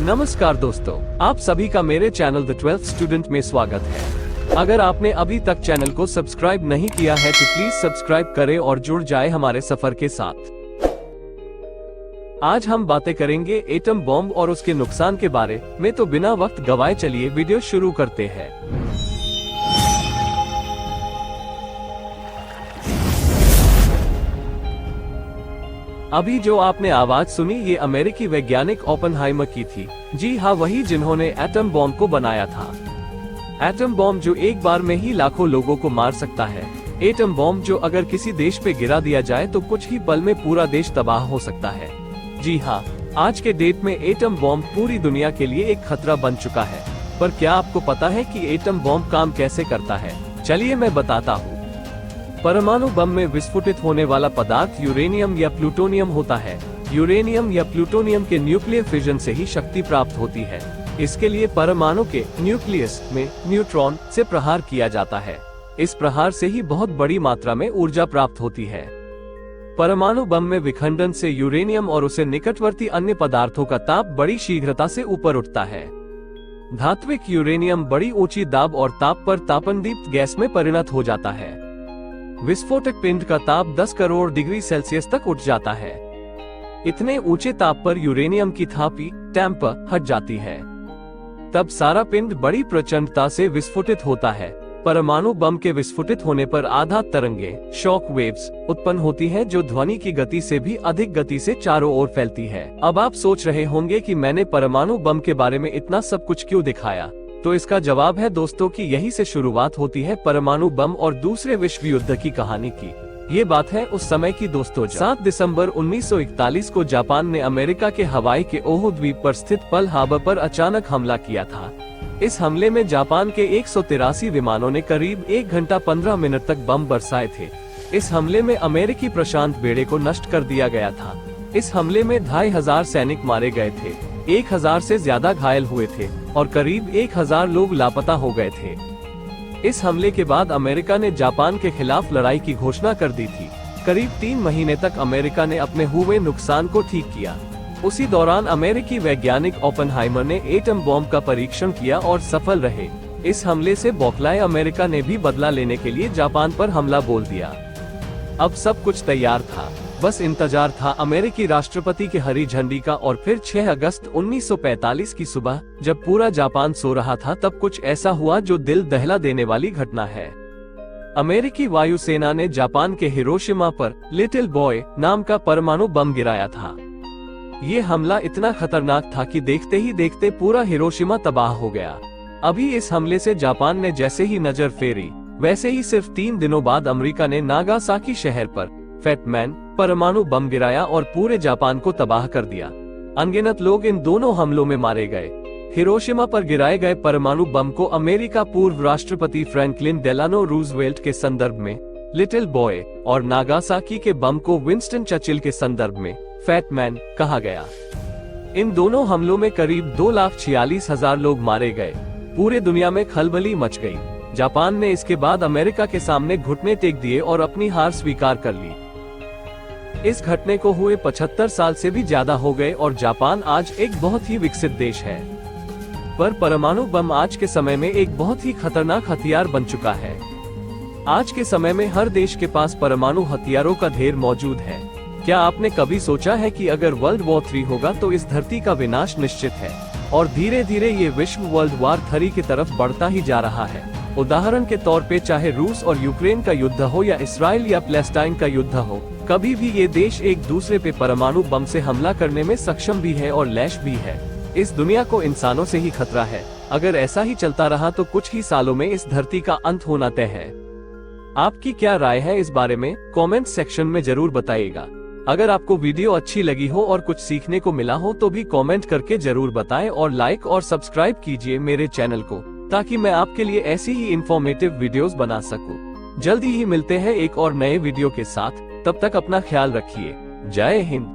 नमस्कार दोस्तों, आप सभी का मेरे चैनल द 12th स्टूडेंट में स्वागत है। अगर आपने अभी तक चैनल को सब्सक्राइब नहीं किया है तो प्लीज सब्सक्राइब करें और जुड़ जाए हमारे सफर के साथ। आज हम बातें करेंगे एटम बॉम्ब और उसके नुकसान के बारे में, तो बिना वक्त गवाए चलिए वीडियो शुरू करते हैं। अभी जो आपने आवाज सुनी ये अमेरिकी वैज्ञानिक ओपेनहाइमर की थी। जी हाँ, वही जिन्होंने एटम बॉम्ब को बनाया था। एटम बॉम्ब जो एक बार में ही लाखों लोगों को मार सकता है। एटम बॉम्ब जो अगर किसी देश पे गिरा दिया जाए तो कुछ ही पल में पूरा देश तबाह हो सकता है। जी हाँ, आज के डेट में एटम बॉम्ब पूरी दुनिया के लिए एक खतरा बन चुका है। पर क्या आपको पता है कि एटम बॉम्ब काम कैसे करता है? चलिए मैं बताता हूँ। परमाणु बम में विस्फोटित होने वाला पदार्थ यूरेनियम या प्लूटोनियम होता है। यूरेनियम या प्लूटोनियम के न्यूक्लियर फिजन से ही शक्ति प्राप्त होती है। इसके लिए परमाणु के न्यूक्लियस में न्यूट्रॉन से प्रहार किया जाता है। इस प्रहार से ही बहुत बड़ी मात्रा में ऊर्जा प्राप्त होती है। परमाणु बम में विखंडन से यूरेनियम और उसे निकटवर्ती अन्य पदार्थों का ताप बड़ी शीघ्रता से ऊपर उठता है। धात्विक यूरेनियम बड़ी ऊंची दाब और ताप पर तापनदीप्त गैस में परिणत हो जाता है। विस्फोटक पिंड का ताप 10 करोड़ डिग्री सेल्सियस तक उठ जाता है। इतने ऊंचे ताप पर यूरेनियम की थापी टेम्पर हट जाती है। तब सारा पिंड बड़ी प्रचंडता से विस्फोटित होता है। परमाणु बम के विस्फोटित होने पर आघात तरंगे शॉक वेव्स उत्पन्न होती है, जो ध्वनि की गति से भी अधिक गति से चारों ओर फैलती है। अब आप सोच रहे होंगे कि मैंने परमाणु बम के बारे में इतना सब कुछ क्यों दिखाया? तो इसका जवाब है दोस्तों कि यही से शुरुआत होती है परमाणु बम और दूसरे विश्व युद्ध की कहानी की। ये बात है उस समय की दोस्तों। 7 दिसंबर 1941 को जापान ने अमेरिका के हवाई के ओहु द्वीप पर स्थित पर्ल हार्बर पर अचानक हमला किया था। इस हमले में जापान के 183 विमानों ने करीब 1 घंटा 15 मिनट तक बम बरसाए थे। इस हमले में अमेरिकी प्रशांत बेड़े को नष्ट कर दिया गया था। इस हमले में 2500 सैनिक मारे गए थे, 1000 से ज्यादा घायल हुए थे और करीब 1000 लोग लापता हो गए थे। इस हमले के बाद अमेरिका ने जापान के खिलाफ लड़ाई की घोषणा कर दी थी। करीब 3 महीने तक अमेरिका ने अपने हुए नुकसान को ठीक किया। उसी दौरान अमेरिकी वैज्ञानिक ओपेनहाइमर ने एटम बॉम्ब का परीक्षण किया और सफल रहे। इस हमले से बौखलाए अमेरिका ने भी बदला लेने के लिए जापान पर हमला बोल दिया। अब सब कुछ तैयार था, बस इंतजार था अमेरिकी राष्ट्रपति के हरी झंडी का। और फिर 6 अगस्त 1945 की सुबह जब पूरा जापान सो रहा था, तब कुछ ऐसा हुआ जो दिल दहला देने वाली घटना है। अमेरिकी वायुसेना ने जापान के हिरोशिमा पर लिटिल बॉय नाम का परमाणु बम गिराया था। ये हमला इतना खतरनाक था कि देखते ही देखते पूरा हिरोशिमा तबाह हो गया। अभी इस हमले से जापान ने जैसे ही नजर फेरी, वैसे ही सिर्फ 3 दिनों बाद अमेरिका ने नागासाकी शहर पर फैट मैन परमाणु बम गिराया और पूरे जापान को तबाह कर दिया। अनगिनत लोग इन दोनों हमलों में मारे गए। हिरोशिमा पर गिराए गए परमाणु बम को अमेरिका पूर्व राष्ट्रपति फ्रैंकलिन डेलानो रूजवेल्ट के संदर्भ में लिटिल बॉय और नागासाकी के बम को विंस्टन चर्चिल के संदर्भ में फैट मैन कहा गया। इन दोनों हमलों में करीब 2,46,000 लोग मारे गए। पूरे दुनिया में खलबली मच गई। जापान ने इसके बाद अमेरिका के सामने घुटने टेक दिए और अपनी हार स्वीकार कर ली। इस घटने को हुए 75 साल से भी ज्यादा हो गए और जापान आज एक बहुत ही विकसित देश है। पर परमाणु बम आज के समय में एक बहुत ही खतरनाक हथियार बन चुका है। आज के समय में हर देश के पास परमाणु हथियारों का ढेर मौजूद है। क्या आपने कभी सोचा है कि अगर वर्ल्ड वॉर 3 होगा तो इस धरती का विनाश निश्चित है और धीरे धीरे ये विश्व वर्ल्ड वॉर 3 की तरफ बढ़ता ही जा रहा है। उदाहरण के तौर पे चाहे रूस और यूक्रेन का युद्ध हो या इसराइल या पैलेस्टाइन का युद्ध हो, कभी भी ये देश एक दूसरे पे परमाणु बम से हमला करने में सक्षम भी है और लैश भी है। इस दुनिया को इंसानों से ही खतरा है। अगर ऐसा ही चलता रहा तो कुछ ही सालों में इस धरती का अंत होना तय है। आपकी क्या राय है इस बारे में? कमेंट सेक्शन में जरूर बताइएगा। अगर आपको वीडियो अच्छी लगी हो और कुछ सीखने को मिला हो तो भी कमेंट करके जरूर बताएं और लाइक और सब्सक्राइब कीजिए मेरे चैनल को, ताकि मैं आपके लिए ऐसी ही इंफॉर्मेटिव वीडियोस बना सकूं। जल्दी ही मिलते हैं एक और नए वीडियो के साथ। तब तक अपना ख्याल रखिए। जय हिंद।